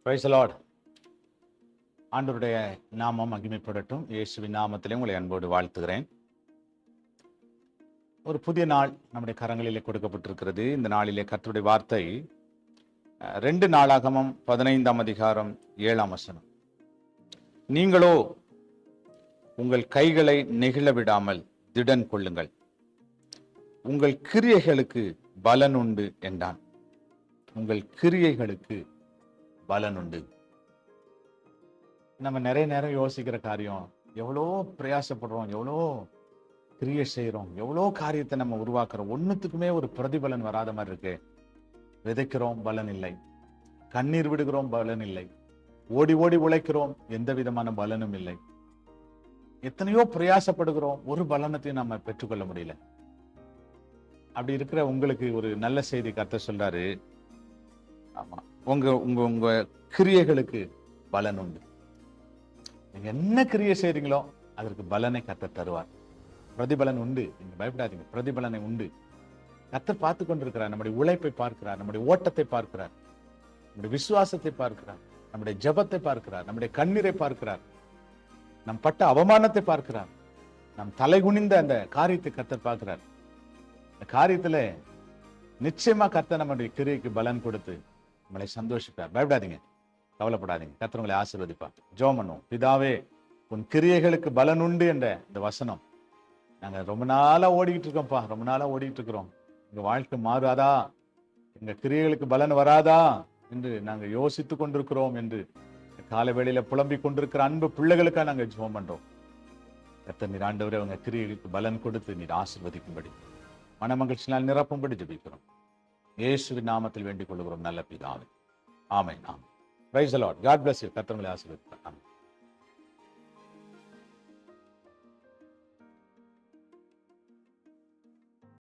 Price the Lord. ஆண்டவருடைய நாமம் மகிமைப்படட்டும். இயேசுவின் நாமத்திலே உங்களை அன்போடு வாழ்த்துகிறேன். ஒரு புதிய நாள் நம்முடைய கரங்களிலே கொடுக்கப்பட்டிருக்கிறது. இந்த நாளிலே கர்த்தருடைய வார்த்தை 2 நாளாகமம் 15ஆம் அதிகாரம் 7ஆம் வசனம். நீங்களோ உங்கள் கைகளை நெகிழ விடாமல் திடன் கொள்ளுங்கள், உங்கள் கிரியைகளுக்கு பலன் உண்டு என்றான். உங்கள் கிரியைகளுக்கு பலன் உண்டு. நம்ம நிறைய நேரம் யோசிக்கிற காரியம், எவ்வளோ பிரயாசப்படுறோம், எவ்வளோ கிரியை செய்கிறோம், எவ்வளோ காரியத்தை நம்ம உருவாக்குறோம், ஒன்றுத்துக்குமே ஒரு பிரதிபலன் வராத மாதிரி இருக்கு. விதைக்கிறோம், பலன் இல்லை. கண்ணீர் விடுகிறோம், பலன் இல்லை. ஓடி ஓடி உழைக்கிறோம், எந்த விதமான பலனும் இல்லை. எத்தனையோ பிரயாசப்படுகிறோம், ஒரு பலனத்தையும் நம்ம பெற்றுக்கொள்ள முடியல. அப்படி இருக்கிற உங்களுக்கு ஒரு நல்ல செய்தி கர்த்தர் சொல்றாரு. ஆமா, உங்க உங்க உங்க கிரியைகளுக்கு பலன் உண்டு. நீங்க என்ன கிரியை செய்றீங்களோ அதற்கு பலனை கர்த்தர் தருவார். பிரதிபலன் உண்டு. நீங்க பயப்படாதீங்க, பிரதிபலனை உண்டு. கர்த்தர் பார்த்து கொண்டிருக்கிறார். நம்முடைய உழைப்பை பார்க்கிறார், நம்முடைய ஓட்டத்தை பார்க்கிறார், நம்முடைய விசுவாசத்தை பார்க்கிறார், நம்முடைய ஜெபத்தை பார்க்கிறார், நம்முடைய கண்ணீரை பார்க்கிறார், நம் பட்ட அவமானத்தை பார்க்கிறார், நம் தலைகுனிந்த அந்த காரியத்தை கர்த்தர் பார்க்கிறார். இந்த காரியத்துல நிச்சயமா கர்த்தர் நம்முடைய கிரியைக்கு பலன் கொடுத்து நம்மளை சந்தோஷிப்பார். பயப்படாதீங்க, கவலைப்படாதீங்க. கர்த்தர் உங்களை ஆசீர்வதிப்பார். ஜெபம் பண்ணுவோம். பிதாவே, உன் கிரியைகளுக்கு பலன் உண்டு என்ற இந்த வசனம் நாங்க ரொம்ப நாளா ஓடிக்கிட்டு இருக்கோம்ப்பா, ரொம்ப நாளா ஓடிக்கிட்டு இருக்கிறோம். எங்க வாழ்க்கை மாறாதா, எங்க கிரியைகளுக்கு பலன் வராதா என்று நாங்க யோசித்து கொண்டிருக்கிறோம் என்று காலை வேளையில புலம்பிக் கொண்டிருக்கிற அன்பு பிள்ளைகளுக்காக நாங்க ஜெபம் பண்றோம். கர்த்தர் நீர் ஆண்டவரே உங்க கிரியைகளுக்கு பலன் கொடுத்து நீர் ஆசீர்வதிக்கும்படி, மனமகிழ்ச்சினால் நிரப்பும்படி ஜெபிக்கிறோம். இயேசுவின் நாமத்தில் வேண்டிக் கொள்கிறோம் நல்ல பிதாவே. ஆமென். ஆமென். Praise the lord. God bless you. கர்த்தர் உங்களை ஆசீர்வதிப்பார். ஆமென்.